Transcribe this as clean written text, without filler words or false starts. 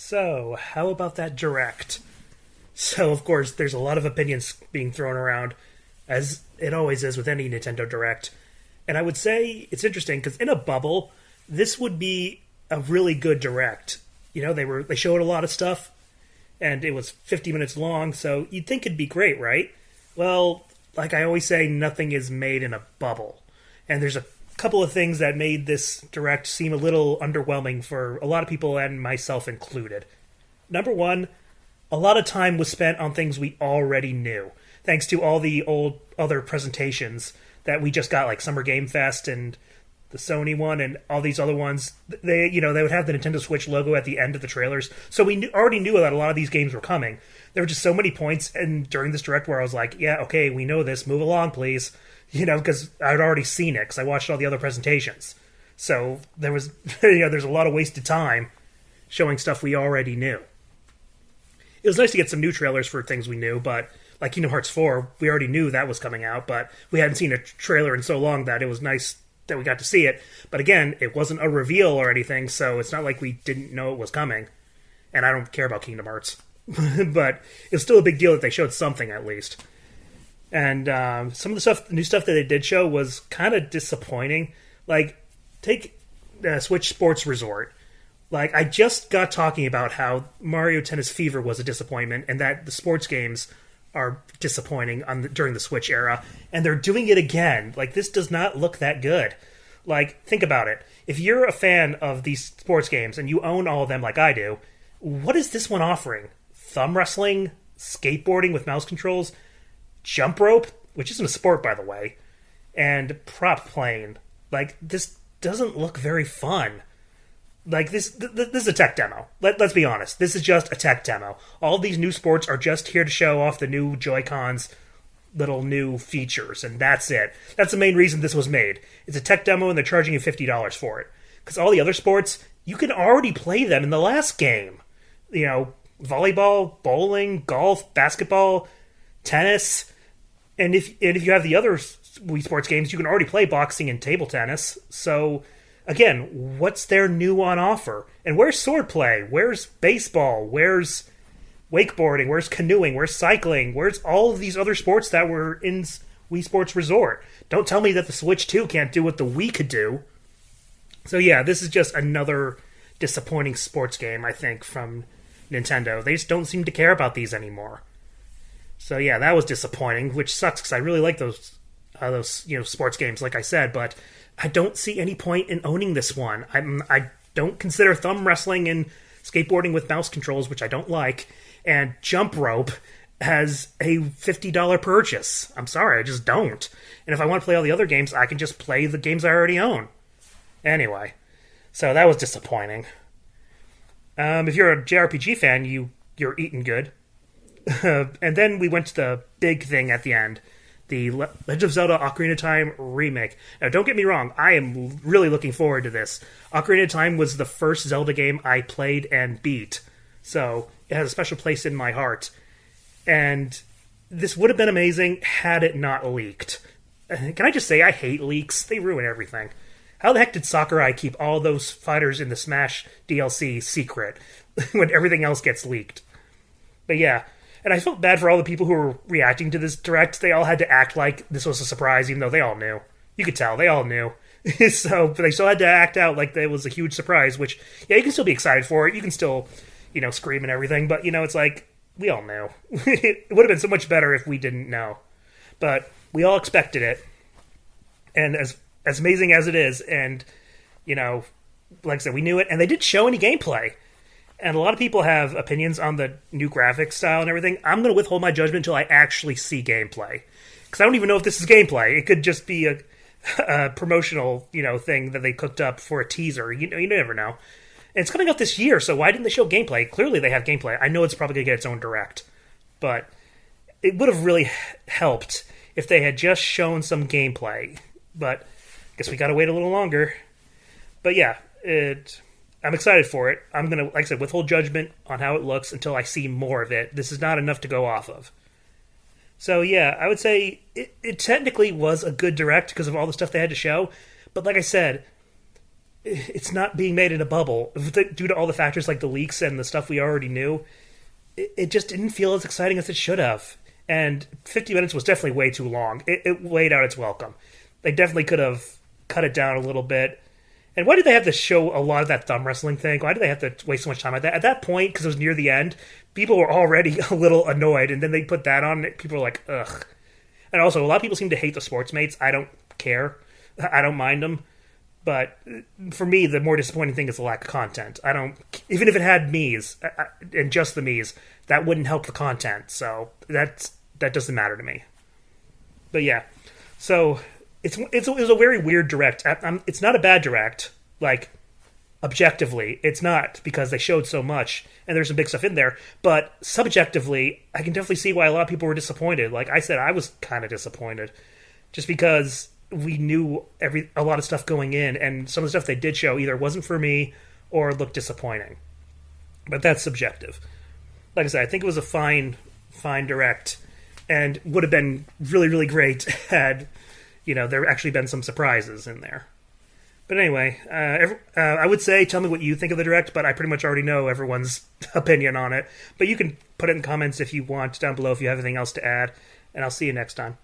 So, how about that direct? So, of course, there's a lot of opinions being thrown around, as it always is with any Nintendo Direct. And I would say it's interesting because in a bubble, this would be a really good direct. You know, they showed a lot of stuff, and it was 50 minutes long, so you'd think it'd be great, right? Well, like I always say, nothing is made in a bubble. And there's a couple of things that made this direct seem a little underwhelming for a lot of people, and myself included. Number one, a lot of time was spent on things we already knew, thanks to all the old other presentations that we just got, like Summer Game Fest and the Sony one and all these other ones. They would have the Nintendo Switch logo at the end of the trailers, so we already knew that a lot of these games were coming. There were just so many points and during this direct where I was like, yeah, okay, we know this, move along, please. Because I'd already seen it, because I watched all the other presentations. So there was, there's a lot of wasted time showing stuff we already knew. It was nice to get some new trailers for things we knew, but like Kingdom Hearts 4, we already knew that was coming out, but we hadn't seen a trailer in so long that it was nice that we got to see it. But again, it wasn't a reveal or anything, so it's not like we didn't know it was coming. And I don't care about Kingdom Hearts. But it's still a big deal that they showed something at least. And some of the new stuff that they did show was kind of disappointing. Like, take Switch Sports Resort. Like, I just got talking about how Mario Tennis Fever was a disappointment, and that the sports games are disappointing during the Switch era, and they're doing it again. Like, this does not look that good. Like, think about it. If you're a fan of these sports games, and you own all of them like I do, what is this one offering? Thumb wrestling? Skateboarding with mouse controls? Jump rope, which isn't a sport, by the way, and prop playing. Like, this doesn't look very fun. Like, this is a tech demo. Let's be honest. This is just a tech demo. All these new sports are just here to show off the new Joy-Cons little new features, and that's it. That's the main reason this was made. It's a tech demo, and they're charging you $50 for it. Because all the other sports, you can already play them in the last game. Volleyball, bowling, golf, basketball, tennis. And if you have the other Wii Sports games, you can already play boxing and table tennis. So, again, what's there new on offer? And where's swordplay? Where's baseball? Where's wakeboarding? Where's canoeing? Where's cycling? Where's all of these other sports that were in Wii Sports Resort? Don't tell me that the Switch 2 can't do what the Wii could do. So yeah, this is just another disappointing sports game, I think, from Nintendo. They just don't seem to care about these anymore. So yeah, that was disappointing, which sucks because I really like those sports games, like I said, but I don't see any point in owning this one. I don't consider thumb wrestling and skateboarding with mouse controls, which I don't like, and jump rope as a $50 purchase. I'm sorry, I just don't. And if I want to play all the other games, I can just play the games I already own. Anyway, so that was disappointing. If you're a JRPG fan, you're eating good. And then we went to the big thing at the end, the Legend of Zelda Ocarina of Time remake. Now, don't get me wrong, I am really looking forward to this. Ocarina of Time was the first Zelda game I played and beat, so it has a special place in my heart. And this would have been amazing had it not leaked. Can I just say, I hate leaks. They ruin everything. How the heck did Sakurai keep all those fighters in the Smash DLC secret when everything else gets leaked? But yeah. And I felt bad for all the people who were reacting to this direct. They all had to act like this was a surprise, even though they all knew. You could tell, they all knew. But they still had to act out like it was a huge surprise, which, yeah, you can still be excited for it. You can still, scream and everything. But, it's like, we all knew. It would have been so much better if we didn't know. But we all expected it. And as amazing as it is, and, like I said, we knew it. And they didn't show any gameplay. And a lot of people have opinions on the new graphics style and everything. I'm going to withhold my judgment until I actually see gameplay. Because I don't even know if this is gameplay. It could just be a promotional, thing that they cooked up for a teaser. You never know. And it's coming out this year, so why didn't they show gameplay? Clearly they have gameplay. I know it's probably going to get its own direct. But it would have really helped if they had just shown some gameplay. But I guess we got to wait a little longer. But yeah, I'm excited for it. I'm going to, like I said, withhold judgment on how it looks until I see more of it. This is not enough to go off of. So yeah, I would say it technically was a good direct because of all the stuff they had to show. But like I said, it's not being made in a bubble due to all the factors like the leaks and the stuff we already knew. It just didn't feel as exciting as it should have. And 50 minutes was definitely way too long. It weighed out its welcome. They definitely could have cut it down a little bit. And why did they have to show a lot of that thumb wrestling thing? Why did they have to waste so much time at that? At that point, because it was near the end, people were already a little annoyed, and then they put that on, and people were like, ugh. And also, a lot of people seem to hate the sports mates. I don't care. I don't mind them. But for me, the more disappointing thing is the lack of content. I don't... Even if it had Mii's, and just the Mii's, that wouldn't help the content. So that doesn't matter to me. But yeah. So... It was a very weird direct. It's not a bad direct, like, objectively. It's not, because they showed so much, and there's some big stuff in there. But subjectively, I can definitely see why a lot of people were disappointed. Like I said, I was kind of disappointed. Just because we knew a lot of stuff going in, and some of the stuff they did show either wasn't for me, or looked disappointing. But that's subjective. Like I said, I think it was a fine direct, and would have been really, really great had... there actually been some surprises in there. But anyway, I would say tell me what you think of the direct, but I pretty much already know everyone's opinion on it. But you can put it in comments if you want down below if you have anything else to add, and I'll see you next time.